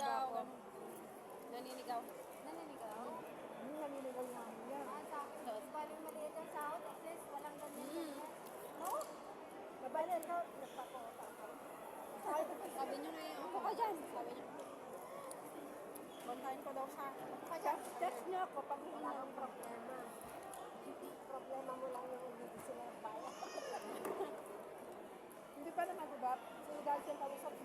daw. ko. Naninigaw. Naninigaw? Naninigaw namin yan. Sa akin, baling maliit ang sahod, at least walang ganyan. No? Mabali ikaw, nagpapakota ka. Sabi niyo na yun. Ako ka dyan. Sabi niyo. Bantayin ko daw siya. Ako ka dyan. Text niyo ako pag wala kang problema. Problema mo lang yung hindi sila bayad. Hindi pa naman, diba? So, dahil siya kausap mo.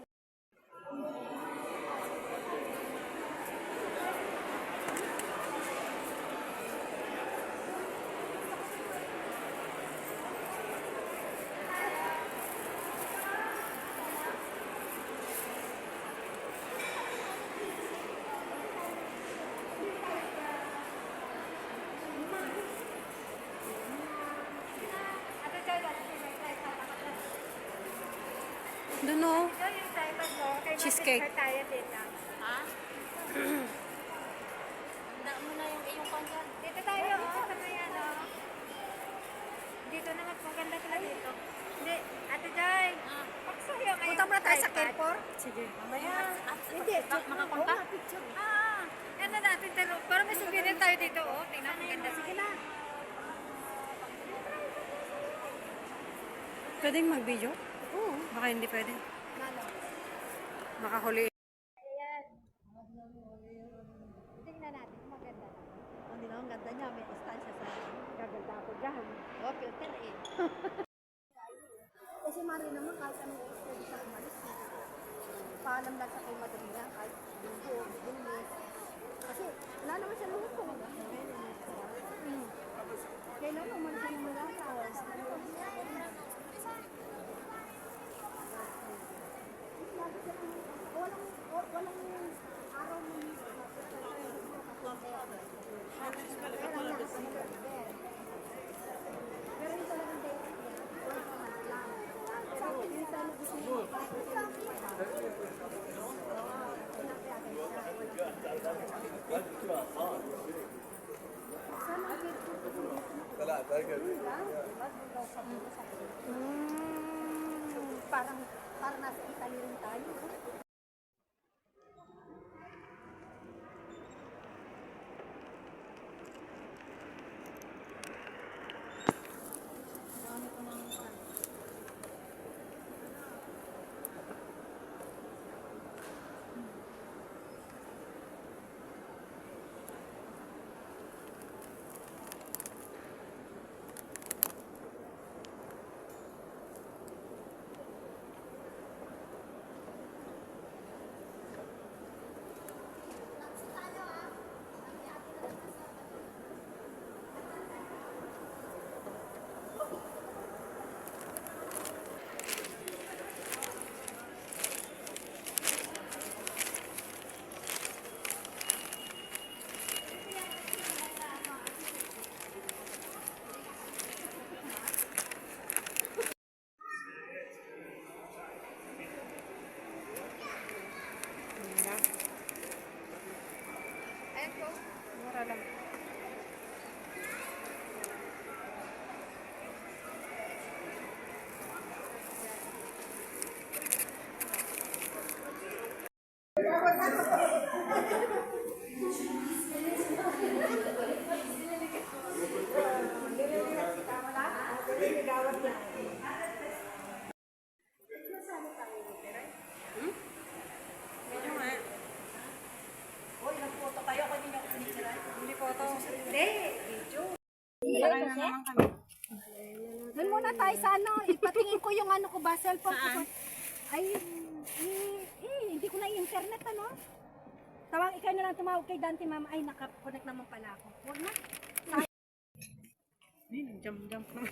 Doon o. Ito yung Taiwan, no? Kay Cheesecake. Master tayo dito. Ha? Handa mo na yung iyong kanya. Dito tayo, sa kanya, no? Dito na magpaganda pala dito. Hindi, Ate Joy. Paksuyo ngayon. Punta muna tayo sa iPad. Carrefour. Sige. Mamaya. Hindi, Makapunta? picture. Ah, yan na natin. Parang may souvenir tayo dito, oh. Tingnan mo, ganda. Sige na. Pwedeng mag-video? Oo. Baka hindi pwede. Baka huli. Ayan. Tingnan natin, maganda na. Hindi na, ang ganda niya. May distansya sa gaganda ako dyan. Oh, filter eh. Kasi Mari naman kahit anong oras pwede siya umalis. Paalam lang sa kay Madrina kahit linggo, bulis. Kasi wala naman siya luto. Kailan umalis siya ng Malakas? Walang araw mo nito. Pero yung talagang date niya, wala pa man lang. Sa akin, yung talagang gusto niya. Parang nasa Italy rin tayo. Ayan po. Mura lang. Medyo nga. Hindi po ito. Hindi, video. Sakain na naman kami. Doon muna tayo sa ano, ipatingin ko yung ano ko ba, cellphone ko. Saan? Ay, hindi ko na internet ano. Tawag ikaw na lang tumawag kay Dante ma'am. Ay, naka-connect naman pala ako. Huwag na. Nag-jump naman.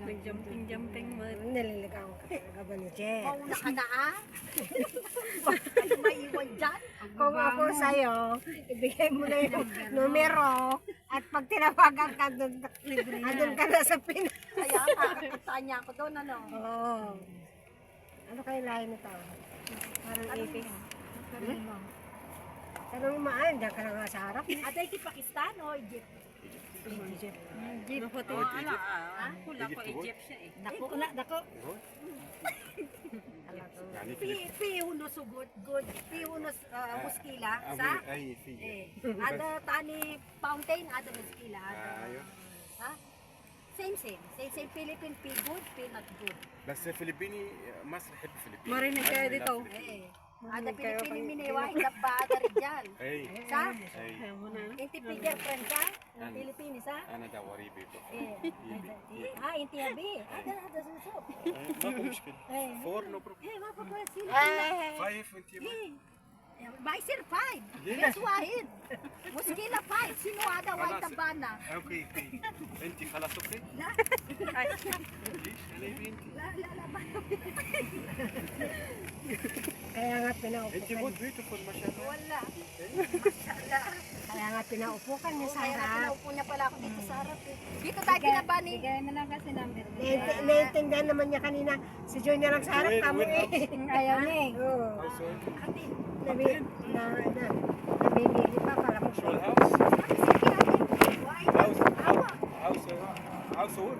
Nag-jumping mo. Naliligaw ka talaga ba ni Jen? Mauna ka na ah. Ano maiwan dyan? Kung ako sa'yo, ibigay mo na yung numero at pag tinawagan ka doon, andun ka na sa Pinas. Kaya kakakitaan niya ako doon, ano? Oo. Ano kayo lahi nito? Parang ipis. Tanong mo, diyan ka na nga sa harap. Atay ki Pakistan o Egypt? Egypt. Jeep. Maputi. Kula ko Egypt siya eh. Dako na, dako. في uno sugod good في uno muskila sa اي في ada tani fountain ada muskila ada ايوه ha same Philippine pea good pea not good بس فلبيني مصر يحب فلبيني Marinig kayo dito. ada Philippine miniwa idabba ada rijal اي sa اي inti figure friend sa Philippines sa انا ده غريبي inti habi ada susop ماكو مشكله eh فور نو بروبلم ما بقول سيل فايف انت بايسير فايد بس واحد مشكلة فايد شنو هذا وايد تبانا اوكي انت خلاص اوكي لا ليش انا بنتي لا kaya nga pinaupo انت مود بيوتيفول ما شاء الله wala mashallah kaya nga pinaupo ka niya sa harap pinaupo niya pala ako dito sa harap dito tayo kinabani Bigay mo lang kasi number. naiintindihan naman niya kanina si Junior ang sa harap kamo eh Ayaw niya eh. oo هاوس ate nabibili pa para mo شو الهاوس هاوس هو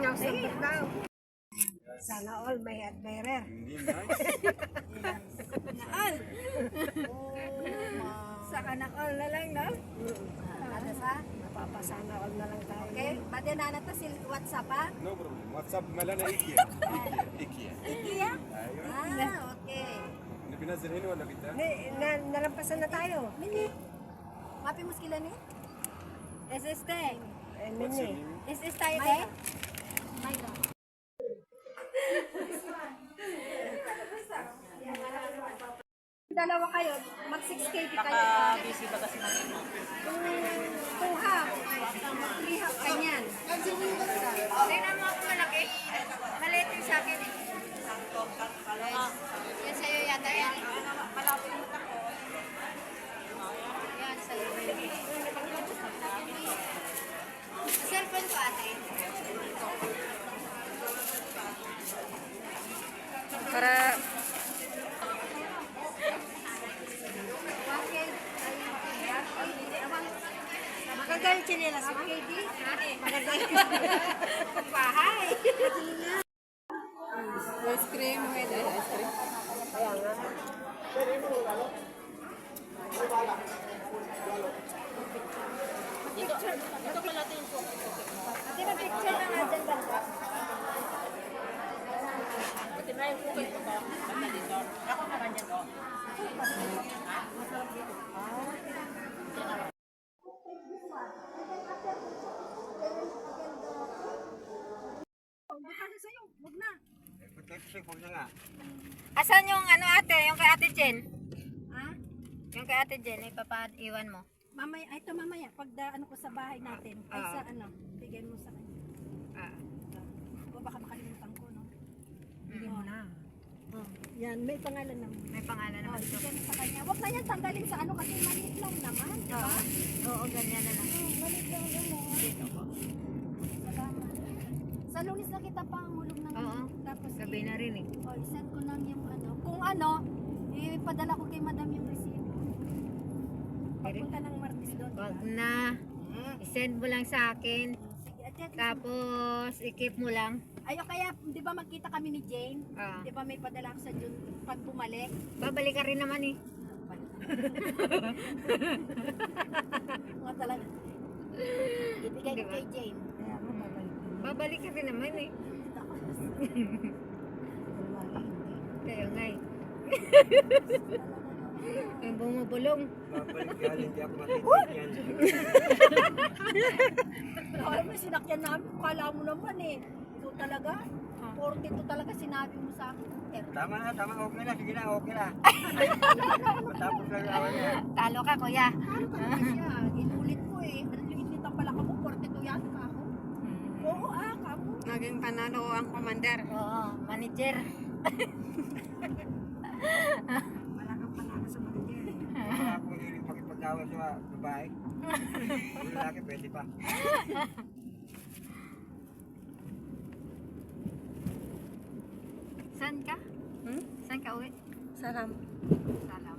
Nausabot daw. Sana all may admirer. Sa kanak all na lang, no? Ada sa? Napapasana all na lang tayo. Okay, pwede na natin si WhatsApp ha? نو بروبلم واتساب مالنا ايكيا ايكيا Ikiya? ايوه Okay. نبي ننزل هنا ولا قدام؟ Nalampasan na tayo. Mini. Mapi mo skila ni? SST. Mini. SS tayo, te? Mayra. Dalawa kayo, mag 6K kayo. Busy ba kasi natin? 2 half. 3 half kanyan. Tingnan mo ako malaki. Maliit yung sa akin eh. Yan sa'yo yata yan. Yan sa'yo. Cellphone ko ate. Para Magagalit chinelas mo? Bahay. ice cream, may dahil ice cream. Ate, mag-picture na nga dyan banda. Asan yung ano ate? Yung kay ate Jen? Ha? Yung kay ate Jen, ipapaiwan mo. Mamaya, ito mamaya, pag ano ko sa bahay natin, ay sa ano, bigay mo sa kanya. O baka makalimutan ko, no? Hindi mo na. Yan, may pangalan naman. May pangalan naman ito. Bigay mo sa kanya. Huwag na yan tanggalin sa ano kasi maliit lang naman, di ba? Oo, ganyan na lang. Maliit lang naman. Dito po. Salamat. Sa Lunes na kita pa hulog ng Oo. tapos Gabi na rin eh. i-send ko lang yung ano. Kung ano, ipadala ko kay madam yung resibo. Pagpunta ng Martes doon. Wag na. I-send mo lang sa akin. Sige, at Tapos, i-keep mo lang. ayo kaya, di ba magkita kami ni Jane? Ah. Di ba may padala ako sa June pag bumalik? Babalik ka rin naman eh. Mga talaga. Ibigay ko Diba? kay Jane. Kaya mo babalik. Babalik ka rin naman eh. Kaya nga eh. Yung bumubulong. hindi ako makikita yan. Kaya mo sinakyan namin, kala mo naman eh. Ito talaga, 42 talaga sinabi mo sa akin. Tama na, okay na, sige na, okay na. Matapos na yung awan niya. Talo ka kuya. Ano talaga siya? Inulit ko eh. Ano liit ang pala ka mo? 42 yan ka ako. Oo kamo. Naging panalo ang commander. Oo, manager. Wala kang panalo sa manager. Wala akong hilig makipag-away sa babae. Yung lalaki, pwede pa. Saan ka? Saan ka uwi? Salam. Salam.